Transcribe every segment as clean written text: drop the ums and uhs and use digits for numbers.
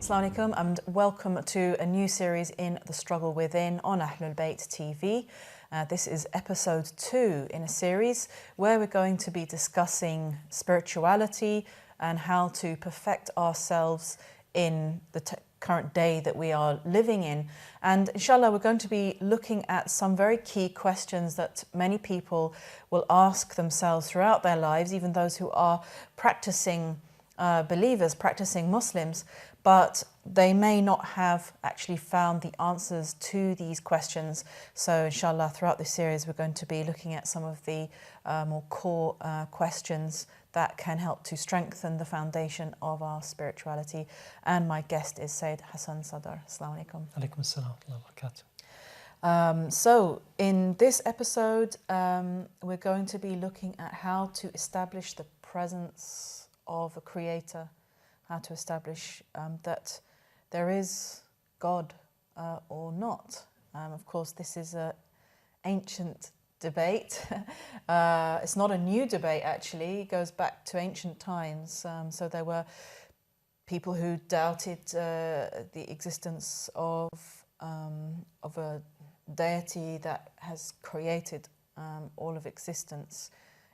Assalamu alaikum and welcome to a new series in The Struggle Within on Ahlulbayt TV. This is episode 2 in a series where we're going to be discussing spirituality and how to perfect ourselves in the current day that we are living in. And inshallah, we're going to be looking at some very key questions that many people will ask themselves throughout their lives, even those who are practicing believers, practicing Muslims, but they may not have actually found the answers to these questions. So inshallah, throughout this series, we're going to be looking at some of the more core questions that can help to strengthen the foundation of our spirituality. And my guest is Sayyid Hassan Sadr. Assalamu alaikum. Alaikum assalam wa barakatuh. So in this episode, we're going to be looking at how to establish the presence of a creator, how to establish that there is God or not. Of course, this is an ancient debate. It's not a new debate, actually. It goes back to ancient times. So there were people who doubted the existence of a deity that has created all of existence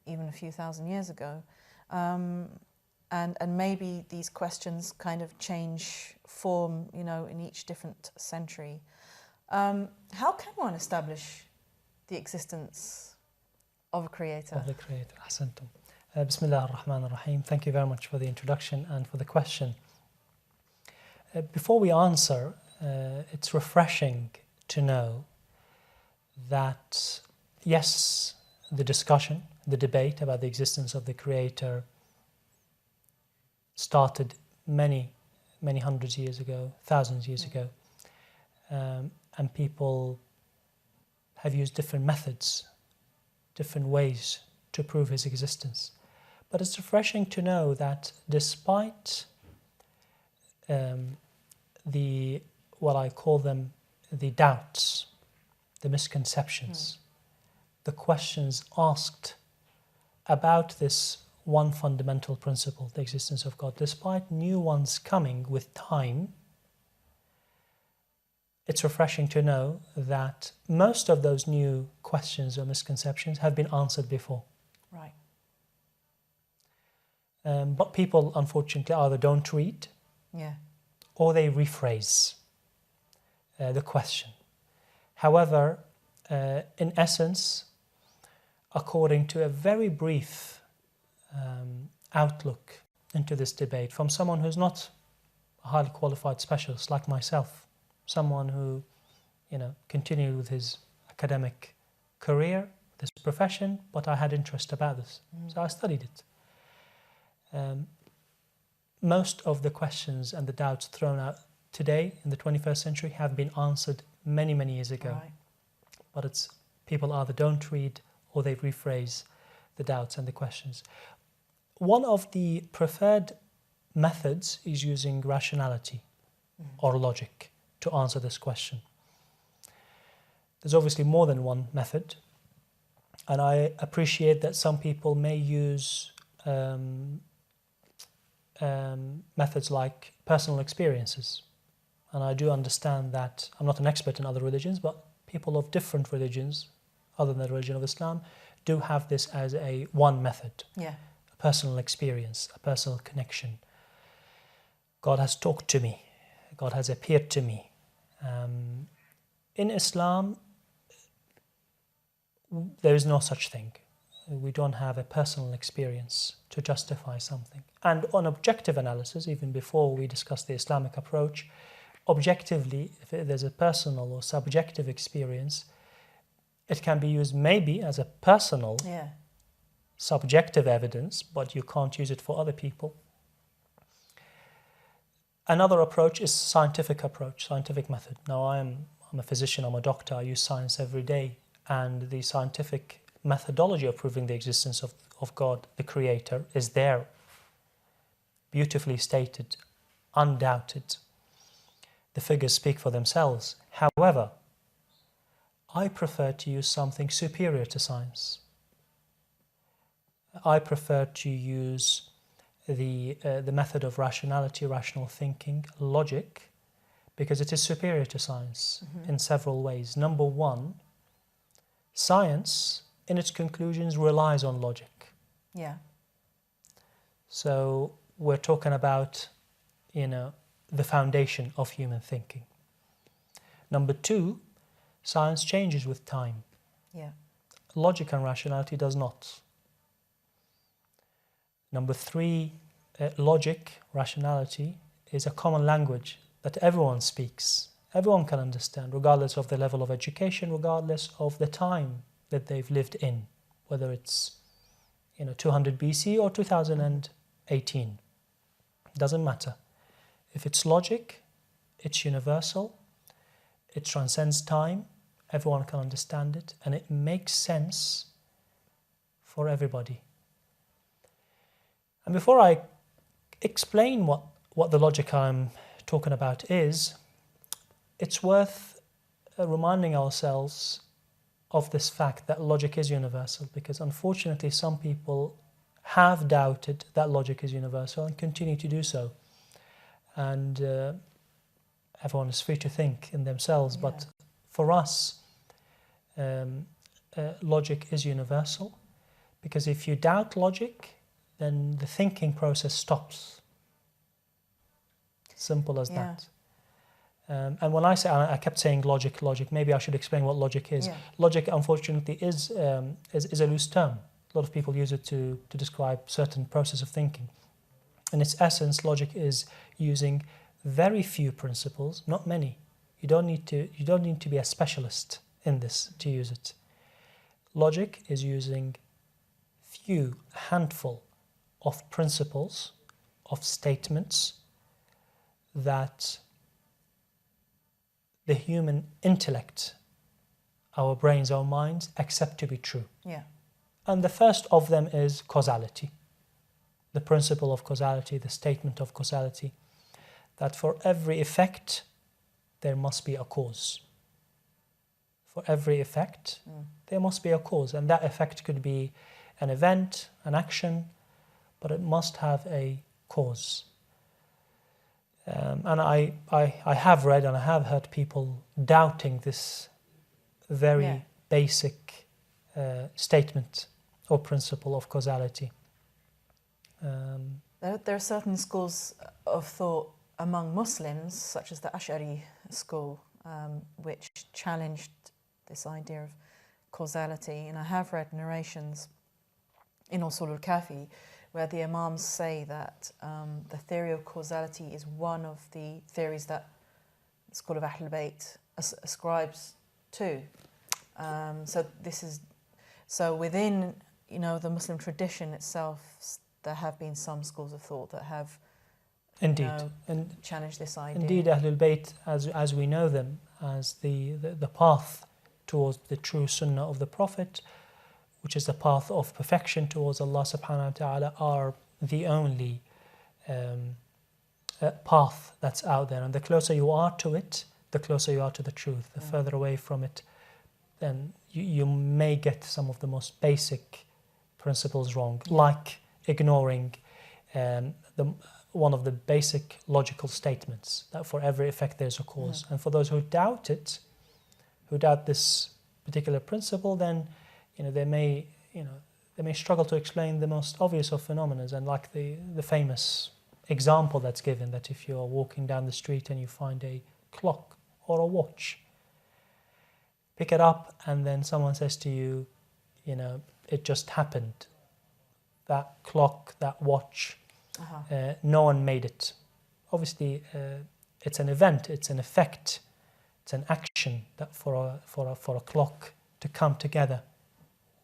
even a few thousand years ago. And maybe these questions kind of change form, you know, in each different century. How can one establish the existence of a creator? Of the creator, Ahsantum. Bismillah ar-Rahman ar-Rahim. Thank you very much for the introduction and for the question. Before we answer, it's refreshing to know that, yes, the discussion, the debate about the existence of the creator started many hundreds of years ago, thousands of years ago, and people have used different methods, different ways to prove his existence. But it's refreshing to know that despite what I call them, the doubts, the misconceptions, the questions asked about this one fundamental principle, the existence of God, despite new ones coming with time, it's refreshing to know that most of those new questions or misconceptions have been answered before. Right. But people, unfortunately, either don't read, or they rephrase the question. However, in essence, according to a very brief outlook into this debate from someone who's not a highly qualified specialist like myself, someone who, continued with his academic career, this profession, but I had interest about this, so I studied it. Most of the questions and the doubts thrown out today in the 21st century have been answered many years ago. Right. But it's people either don't read or they rephrase the doubts and the questions. One of the preferred methods is using rationality or logic to answer this question. There's obviously more than one method, and I appreciate that some people may use methods like personal experiences. And I do understand that I'm not an expert in other religions, but people of different religions, other than the religion of Islam, do have this as a one method. Yeah. A personal experience, a personal connection. God has talked to me. God has appeared to me. In Islam, there is no such thing. We don't have a personal experience to justify something. And on objective analysis, even before we discuss the Islamic approach, objectively, if there's a personal or subjective experience, it can be used maybe as a personal, subjective evidence, but you can't use it for other people. Another approach is scientific approach, scientific method. Now I'm a physician, I'm a doctor, I use science every day, and the scientific methodology of proving the existence of God, the Creator, is there, beautifully stated, undoubted. The figures speak for themselves. However, I prefer to use something superior to science. I prefer to use the method of rationality, rational thinking, logic, because it is superior to science in several ways. Number one, science in its conclusions relies on logic. Yeah. So we're talking about, the foundation of human thinking. Number two, science changes with time. Yeah. Logic and rationality does not. Number three, logic, rationality, is a common language that everyone speaks. Everyone can understand, regardless of the level of education, regardless of the time that they've lived in, whether it's 200 BC or 2018. Doesn't matter. If it's logic, it's universal, it transcends time, everyone can understand it, and it makes sense for everybody. And before I explain what the logic I'm talking about is, it's worth reminding ourselves of this fact that logic is universal, because unfortunately some people have doubted that logic is universal and continue to do so. And everyone is free to think in themselves, but for us, logic is universal, because if you doubt logic, then the thinking process stops. Simple as that. And when I kept saying logic, maybe I should explain what logic is. Yeah. Logic, unfortunately, is a loose term. A lot of people use it to describe certain process of thinking. In its essence, logic is using very few principles, not many. You don't need to be a specialist in this to use it. Logic is using a handful of principles, of statements that the human intellect, our brains, our minds, accept to be true. Yeah. And the first of them is causality. The principle of causality, the statement of causality, that for every effect, there must be a cause. For every effect, there must be a cause. And that effect could be an event, an action, but it must have a cause. And I have read and I have heard people doubting this very basic statement or principle of causality. There are certain schools of thought among Muslims, such as the Ash'ari school, which challenged this idea of causality. And I have read narrations in Usul al-Kafi where the Imams say that the theory of causality is one of the theories that the school of Ahlulbayt ascribes to. So within the Muslim tradition itself, there have been some schools of thought that have challenged this idea. Indeed, Ahlulbayt, as we know them, as the path towards the true sunnah of the Prophet, which is the path of perfection towards Allah subhanahu wa ta'ala, are the only path that's out there. And the closer you are to it, the closer you are to the truth. The further away from it, then you may get some of the most basic principles wrong, like ignoring one of the basic logical statements, that for every effect there's a cause. And for those who doubt it, who doubt this particular principle, then they may struggle to explain the most obvious of phenomena, and like the famous example that's given, that if you're walking down the street and you find a clock or a watch, pick it up, and then someone says to you, it just happened. That clock, that watch, no one made it. Obviously, it's an event, it's an effect, it's an action that for a clock to come together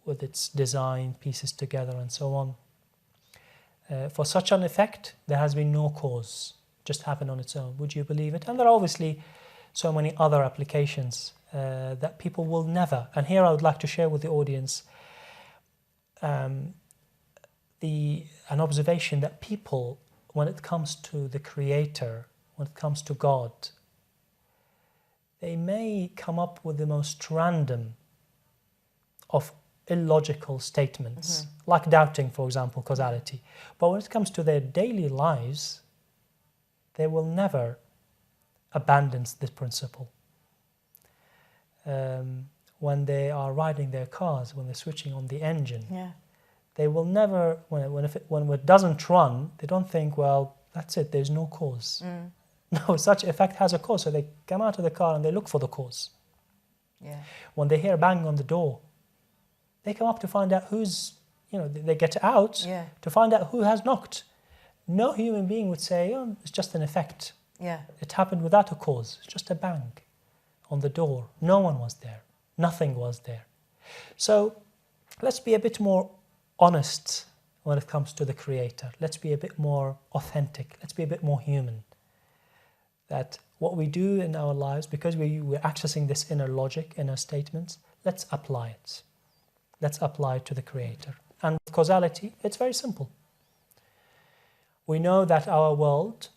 with its design, pieces together, and so on. For such an effect, there has been no cause, just happened on its own. Would you believe it? And there are obviously so many other applications that people will never. And here I would like to share with the audience an observation that people, when it comes to the Creator, when it comes to God, they may come up with the most random of illogical statements, like doubting, for example, causality. But when it comes to their daily lives, they will never abandon this principle. When they are riding their cars, when they're switching on the engine, they will never, when it doesn't run, they don't think, well, that's it, there's no cause. No, such effect has a cause. So they come out of the car and they look for the cause. When they hear a bang on the door, they come up to find out who's, they get out to find out who has knocked. No human being would say, oh, it's just an effect. It happened without a cause. It's just a bang on the door. No one was there. Nothing was there. So let's be a bit more honest when it comes to the Creator. Let's be a bit more authentic. Let's be a bit more human. That what we do in our lives, because we're accessing this inner logic, inner statements, let's apply it. Let's apply it to the Creator. And with causality, it's very simple. We know that our world,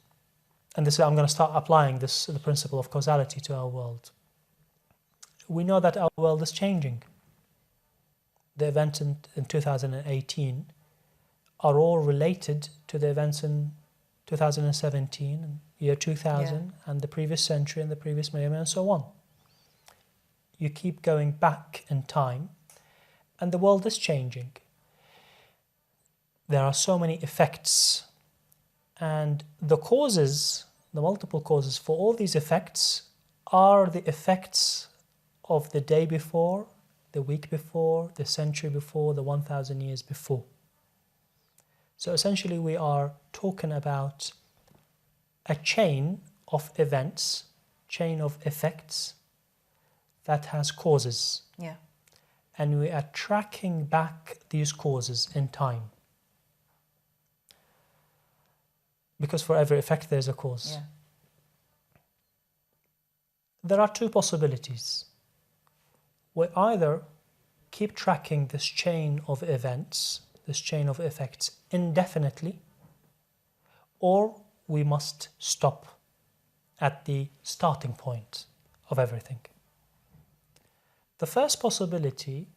and this I'm going to start applying the principle of causality to our world. We know that our world is changing. The events in 2018 are all related to the events in 2017 and year 2000 and the previous century and the previous millennium and so on. You keep going back in time and the world is changing. There are so many effects, and the causes, the multiple causes for all these effects are the effects of the day before, the week before, the century before, the 1,000 years before. So essentially we are talking about a chain of events, chain of effects that has causes. And we are tracking back these causes in time. Because for every effect there's a cause. There are two possibilities. We either keep tracking this chain of events, this chain of effects indefinitely, or we must stop at the starting point of everything. The first possibility,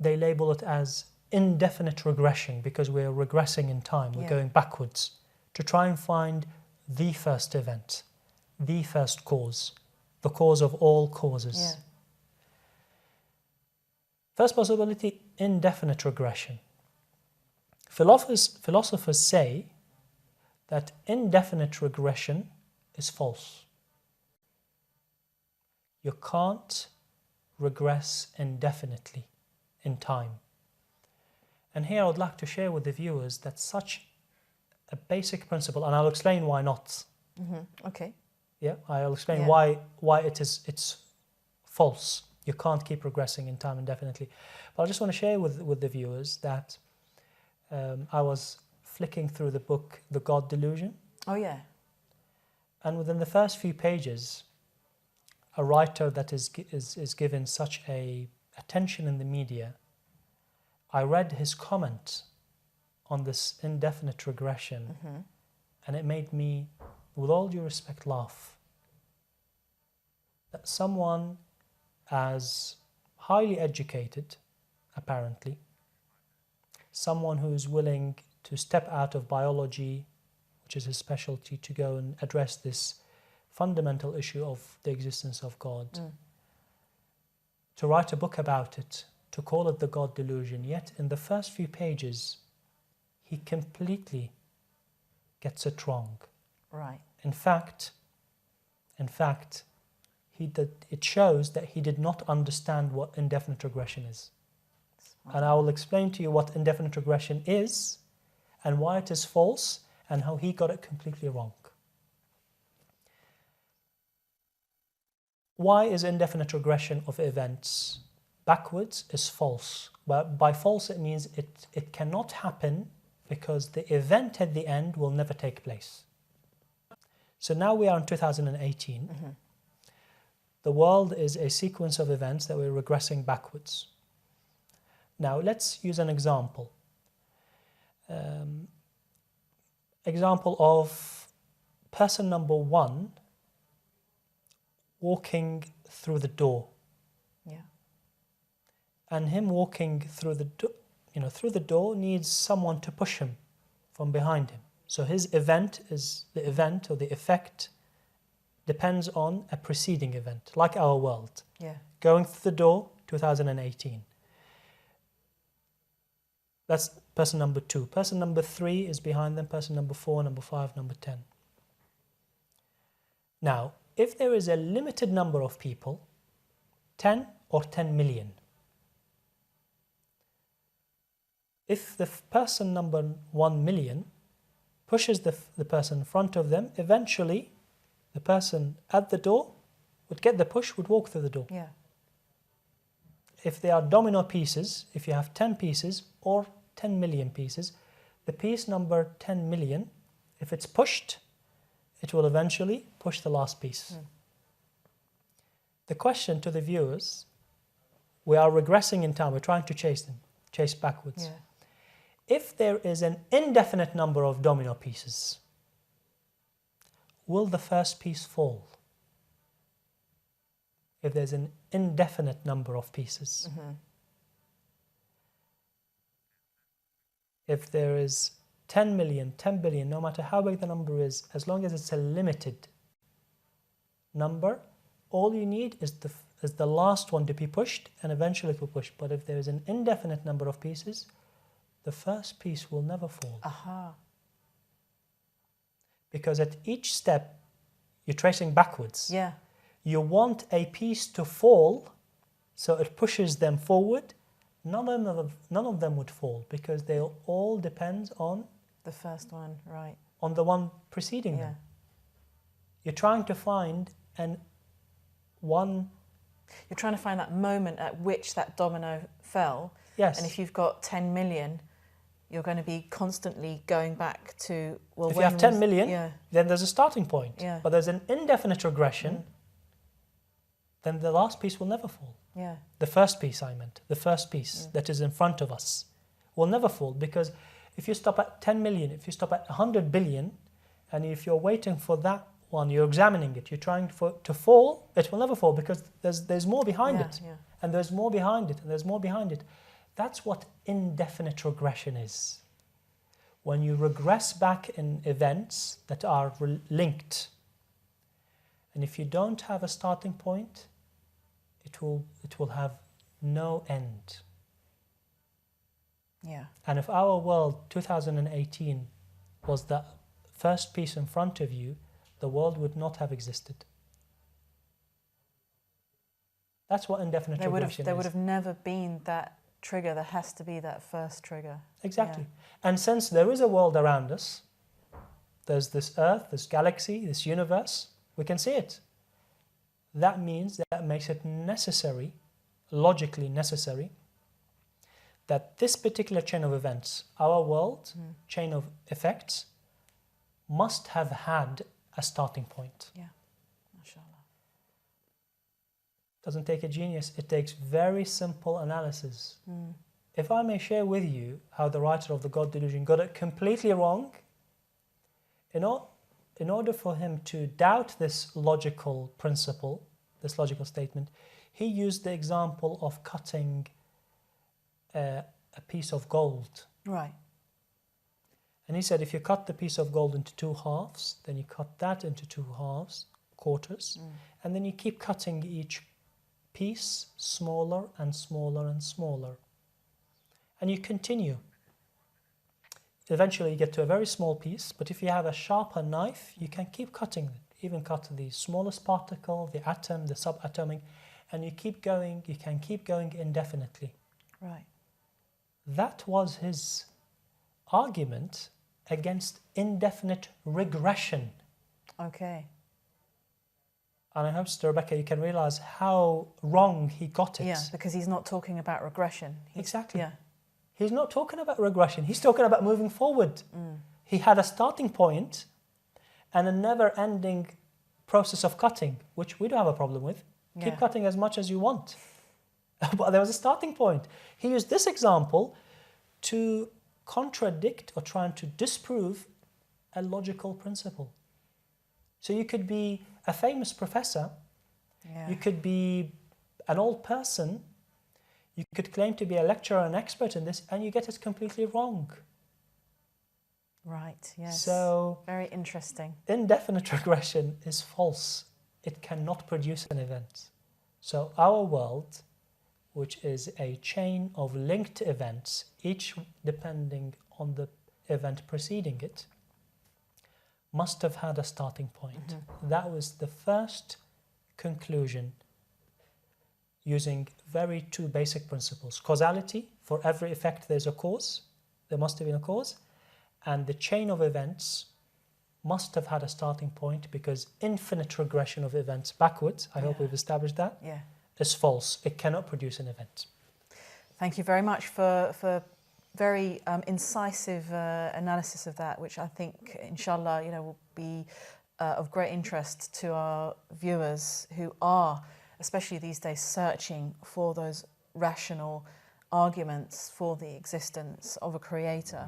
they label it as indefinite regression because we're regressing in time, we're going backwards to try and find the first event, the first cause, the cause of all causes. First possibility, indefinite regression. Philosophers say that indefinite regression is false. You can't regress indefinitely in time. And here I would like to share with the viewers that such a basic principle, and I'll explain why not. Okay. Yeah, I'll explain why it's false. You can't keep regressing in time indefinitely. But I just want to share with the viewers that I was flicking through the book, The God Delusion. And within the first few pages, a writer that is given such a attention in the media, I read his comment on this indefinite regression, and it made me, with all due respect, laugh. That someone as highly educated, apparently, someone who is willing to step out of biology, which is his specialty, to go and address this fundamental issue of the existence of God, to write a book about it, to call it the God Delusion, yet in the first few pages, he completely gets it wrong. In fact, it shows that he did not understand what indefinite regression is. And I will explain to you what indefinite regression is and why it is false and how he got it completely wrong. Why is indefinite regression of events backwards is false? Well, by false it means it cannot happen because the event at the end will never take place. So now we are in 2018. The world is a sequence of events that we're regressing backwards. Now let's use an example. Example of person number one walking through the door. and him walking through the door needs someone to push him from behind him. So his event is the event, or the effect depends on a preceding event, like our world. Yeah. Going through the door, 2018. That's person number 2. Person number 3 is behind them, person number 4, number 5, number 10. Now, if there is a limited number of people, 10 or 10 million, if the person number 1 million pushes the person in front of them, eventually the person at the door would get the push, would walk through the door. Yeah. If they are domino pieces, if you have 10 pieces or 10 million pieces, the piece number 10 million, if it's pushed, it will eventually push the last piece. The question to the viewers, we are regressing in time, we're trying to chase backwards. Yeah. If there is an indefinite number of domino pieces, will the first piece fall? If there's an indefinite number of pieces. If there is 10 million, 10 billion, no matter how big the number is, as long as it's a limited number, all you need is the last one to be pushed, and eventually it will push. But if there is an indefinite number of pieces, the first piece will never fall. Aha. Because at each step, you're tracing backwards. Yeah. You want a piece to fall, so it pushes them forward. None of them would fall, because they all depend on The first one, right. on the one preceding them. You're trying to find You're trying to find that moment at which that domino fell. Yes. And if you've got 10 million, you're going to be constantly going back to, well, if you have 10 million, yeah. then there's a starting point. Yeah. But there's an indefinite regression, then the last piece will never fall. Yeah. The first piece, I meant. The first piece that is in front of us will never fall, because if you stop at 10 million, if you stop at 100 billion, and if you're waiting for that one, you're examining it, you're trying to fall, it will never fall, because there's more behind it. Yeah. And there's more behind it, and there's more behind it. That's what indefinite regression is. When you regress back in events that are linked, and if you don't have a starting point, it will have no end. Yeah. And if our world 2018 was the first piece in front of you, the world would not have existed. That's what indefinite regression is. There would have never been that trigger. There has to be that first trigger. Exactly. Yeah. And since there is a world around us, there's this Earth, this galaxy, this universe, we can see it. That means that makes it necessary, logically necessary, that this particular chain of events, our world, chain of effects, must have had a starting point. Yeah, mashallah. Doesn't take a genius, it takes very simple analysis. If I may share with you how the writer of the God Delusion got it completely wrong, in order for him to doubt this logical principle, this logical statement, he used the example of cutting a piece of gold. Right. And he said, if you cut the piece of gold into 2 halves, then you cut that into 2 halves, quarters, and then you keep cutting each piece smaller and smaller and smaller. And you continue. Eventually you get to a very small piece, but if you have a sharper knife, you can keep cutting it, even cut the smallest particle, the atom, the subatomic, and you keep going, you can keep going indefinitely. Right. That was his argument against indefinite regression. Okay. And I hope, Sister Rebecca, you can realize how wrong he got it. Yeah, because he's not talking about regression. Exactly. Yeah. He's not talking about regression. He's talking about moving forward. He had a starting point and a never-ending process of cutting, which we don't have a problem with. Yeah. Keep cutting as much as you want. But there was a starting point. He used this example to contradict or trying to disprove a logical principle. So you could be a famous professor, you could be an old person, You could claim to be a lecturer and expert in this, and you get it completely wrong. Right, yes. So, very interesting. Indefinite regression is false. It cannot produce an event. So our world, which is a chain of linked events, each depending on the event preceding it, must have had a starting point. That was the first conclusion using two basic principles. Causality, for every effect there's a cause, there must have been a cause, and the chain of events must have had a starting point because infinite regression of events backwards, I hope we've established that, is false. It cannot produce an event. Thank you very much for very incisive analysis of that, which I think, inshallah, will be of great interest to our viewers who are, especially these days, searching for those rational arguments for the existence of a creator.